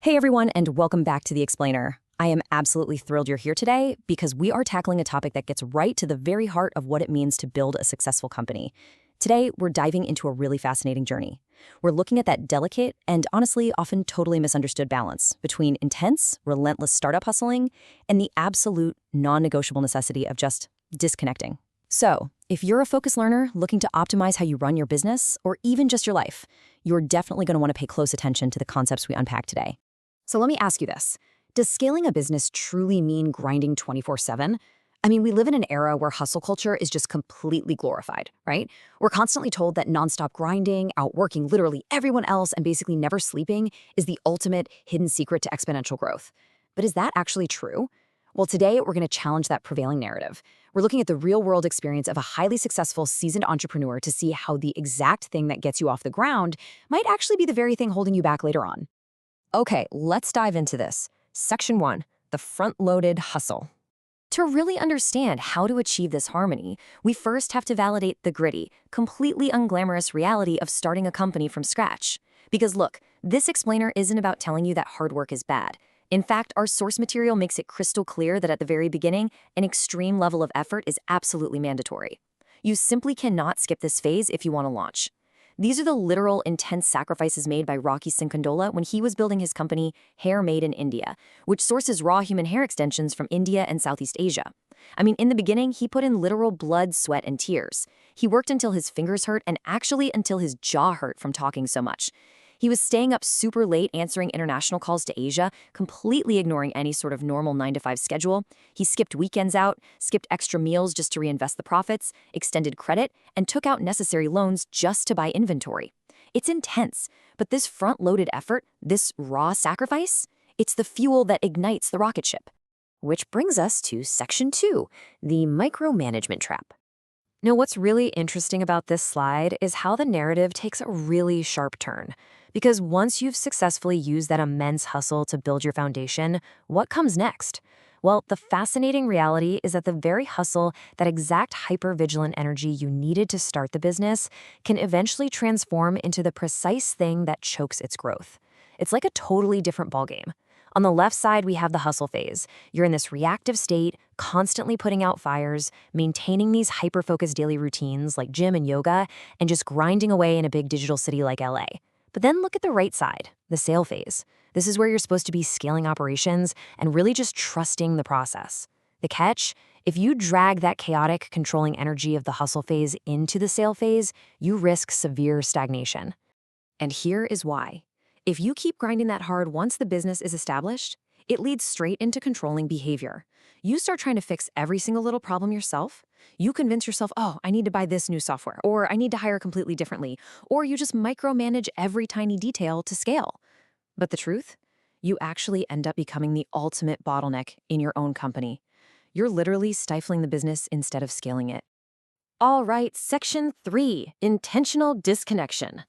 Hey everyone, and welcome back to The Explainer. I am absolutely thrilled you're here today because we are tackling a topic that gets right to the very heart of what it means to build a successful company. Today, we're diving into a really fascinating journey. We're looking at that delicate and honestly often totally misunderstood balance between intense, relentless startup hustling and the absolute non-negotiable necessity of just disconnecting. So, if you're a focused learner looking to optimize how you run your business or even just your life, you're definitely going to want to pay close attention to the concepts we unpack today. So let me ask you this. Does scaling a business truly mean grinding 24/7? I mean, we live in an era where hustle culture is just completely glorified, right? We're constantly told that nonstop grinding, outworking literally everyone else, and basically never sleeping is the ultimate hidden secret to exponential growth. But is that actually true? Well, today we're going to challenge that prevailing narrative. We're looking at the real-world experience of a highly successful, seasoned entrepreneur to see how the exact thing that gets you off the ground might actually be the very thing holding you back later on. Okay, let's dive into this. Section 1, the front-loaded hustle. To really understand how to achieve this harmony, we first have to validate the gritty, completely unglamorous reality of starting a company from scratch. Because look, this explainer isn't about telling you that hard work is bad. In fact, our source material makes it crystal clear that at the very beginning, an extreme level of effort is absolutely mandatory. You simply cannot skip this phase if you want to launch. These are the literal, intense sacrifices made by Singh Kandola when he was building his company, Hair Maiden India, which sources raw human hair extensions from India and Southeast Asia. I mean, in the beginning, he put in literal blood, sweat, and tears. He worked until his fingers hurt and actually until his jaw hurt from talking so much. He was staying up super late answering international calls to Asia, completely ignoring any sort of normal 9-to-5 schedule. He skipped weekends out, skipped extra meals just to reinvest the profits, extended credit, and took out necessary loans just to buy inventory. It's intense, but this front-loaded effort, this raw sacrifice, it's the fuel that ignites the rocket ship. Which brings us to Section 2, the micromanagement trap. Now, what's really interesting about this slide is how the narrative takes a really sharp turn. Because once you've successfully used that immense hustle to build your foundation, what comes next? Well, the fascinating reality is that the very hustle, that exact hyper-vigilant energy you needed to start the business, can eventually transform into the precise thing that chokes its growth. It's like a totally different ballgame. On the left side, we have the hustle phase. You're in this reactive state, constantly putting out fires, maintaining these hyper-focused daily routines like gym and yoga, and just grinding away in a big digital city like LA. But then look at the right side, the sale phase. This is where you're supposed to be scaling operations and really just trusting the process. The catch? If you drag that chaotic, controlling energy of the hustle phase into the sale phase, you risk severe stagnation. And here is why. If you keep grinding that hard once the business is established, it leads straight into controlling behavior. You start trying to fix every single little problem yourself. You convince yourself, oh, I need to buy this new software, or I need to hire completely differently, or you just micromanage every tiny detail to scale. But the truth? You actually end up becoming the ultimate bottleneck in your own company. You're literally stifling the business instead of scaling it. All right, Section 3, intentional disconnection.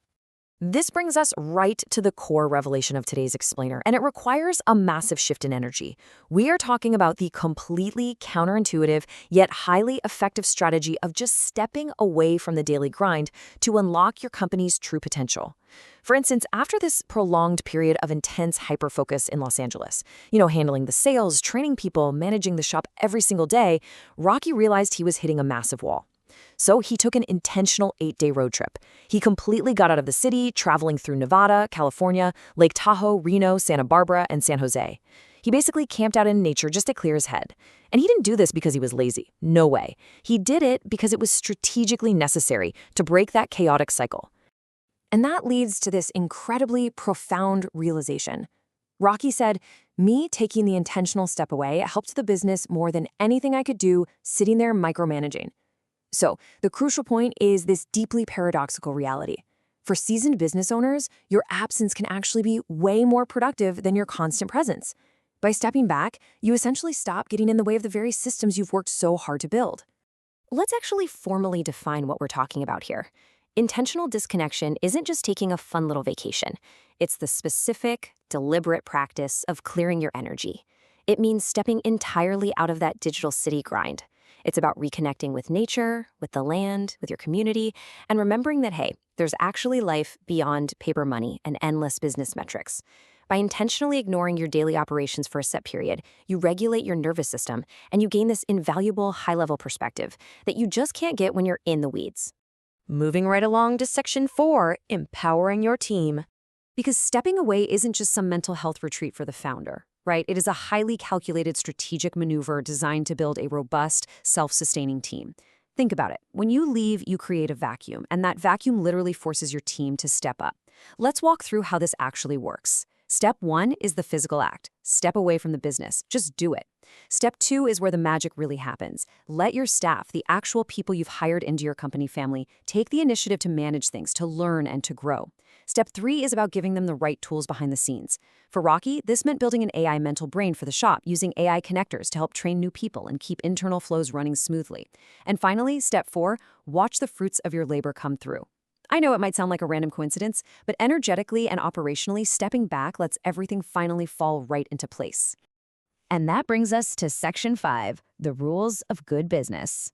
This brings us right to the core revelation of today's explainer, and it requires a massive shift in energy. We are talking about the completely counterintuitive, yet highly effective strategy of just stepping away from the daily grind to unlock your company's true potential. For instance, after this prolonged period of intense hyper-focus in Los Angeles, handling the sales, training people, managing the shop every single day, Rocky realized he was hitting a massive wall. So he took an intentional 8-day road trip. He completely got out of the city, traveling through Nevada, California, Lake Tahoe, Reno, Santa Barbara, and San Jose. He basically camped out in nature just to clear his head. And he didn't do this because he was lazy. No way. He did it because it was strategically necessary to break that chaotic cycle. And that leads to this incredibly profound realization. Rocky said, "Me taking the intentional step away helped the business more than anything I could do sitting there micromanaging." So, the crucial point is this deeply paradoxical reality. For seasoned business owners, your absence can actually be way more productive than your constant presence. By stepping back, you essentially stop getting in the way of the very systems you've worked so hard to build. Let's actually formally define what we're talking about here. Intentional disconnection isn't just taking a fun little vacation. It's the specific, deliberate practice of clearing your energy. It means stepping entirely out of that digital city grind. It's about reconnecting with nature, with the land, with your community, and remembering that, hey, there's actually life beyond paper money and endless business metrics. By intentionally ignoring your daily operations for a set period, you regulate your nervous system, and you gain this invaluable high-level perspective that you just can't get when you're in the weeds. Moving right along to Section 4, empowering your team. Because stepping away isn't just some mental health retreat for the founder, right? It is a highly calculated strategic maneuver designed to build a robust, self-sustaining team. Think about it. When you leave, you create a vacuum, and that vacuum literally forces your team to step up. Let's walk through how this actually works. Step 1 is the physical act. Step away from the business. Just do it. Step 2 is where the magic really happens. Let your staff, the actual people you've hired into your company family, take the initiative to manage things, to learn, and to grow. Step 3 is about giving them the right tools behind the scenes. For Rocky, this meant building an AI mental brain for the shop, using AI connectors to help train new people and keep internal flows running smoothly. And finally, Step 4, watch the fruits of your labor come through. I know it might sound like a random coincidence, but energetically and operationally, stepping back lets everything finally fall right into place. And that brings us to Section 5, the rules of good business.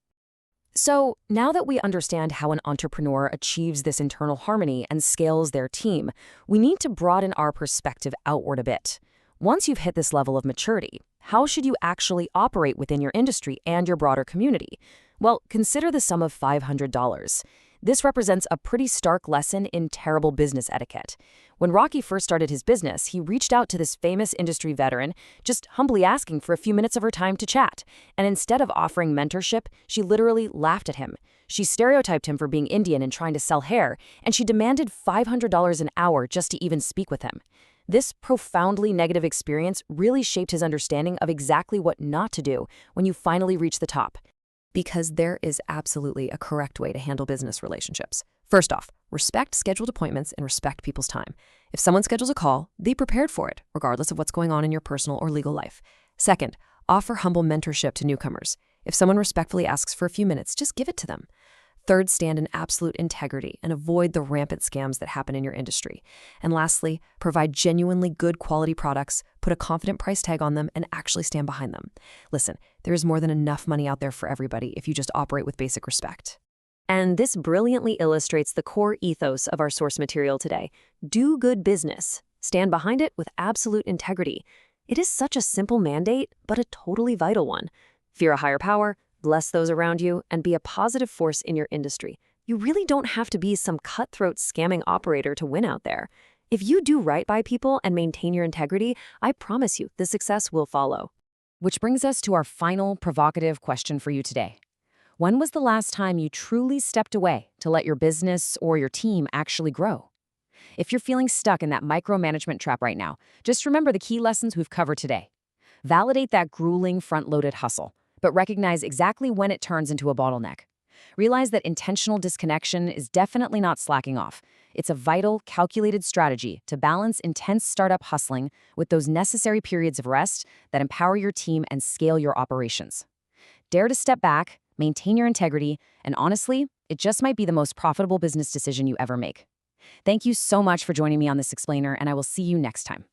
So, now that we understand how an entrepreneur achieves this internal harmony and scales their team, we need to broaden our perspective outward a bit. Once you've hit this level of maturity, how should you actually operate within your industry and your broader community? Well, consider the sum of $500. This represents a pretty stark lesson in terrible business etiquette. When Rocky first started his business, he reached out to this famous industry veteran, just humbly asking for a few minutes of her time to chat. And instead of offering mentorship, she literally laughed at him. She stereotyped him for being Indian and trying to sell hair, and she demanded $500 an hour just to even speak with him. This profoundly negative experience really shaped his understanding of exactly what not to do when you finally reach the top. Because there is absolutely a correct way to handle business relationships. First off, respect scheduled appointments and respect people's time. If someone schedules a call, be prepared for it, regardless of what's going on in your personal or legal life. Second, offer humble mentorship to newcomers. If someone respectfully asks for a few minutes, just give it to them. Third, stand in absolute integrity and avoid the rampant scams that happen in your industry. And lastly, provide genuinely good quality products, put a confident price tag on them, and actually stand behind them. Listen, there is more than enough money out there for everybody if you just operate with basic respect. And this brilliantly illustrates the core ethos of our source material today. Do good business. Stand behind it with absolute integrity. It is such a simple mandate, but a totally vital one. Fear a higher power, bless those around you, and be a positive force in your industry. You really don't have to be some cutthroat scamming operator to win out there. If you do right by people and maintain your integrity, I promise you the success will follow. Which brings us to our final provocative question for you today. When was the last time you truly stepped away to let your business or your team actually grow? If you're feeling stuck in that micromanagement trap right now, just remember the key lessons we've covered today. Validate that grueling front-loaded hustle, but recognize exactly when it turns into a bottleneck. Realize that intentional disconnection is definitely not slacking off. It's a vital, calculated strategy to balance intense startup hustling with those necessary periods of rest that empower your team and scale your operations. Dare to step back, maintain your integrity, and honestly, it just might be the most profitable business decision you ever make. Thank you so much for joining me on this explainer, and I will see you next time.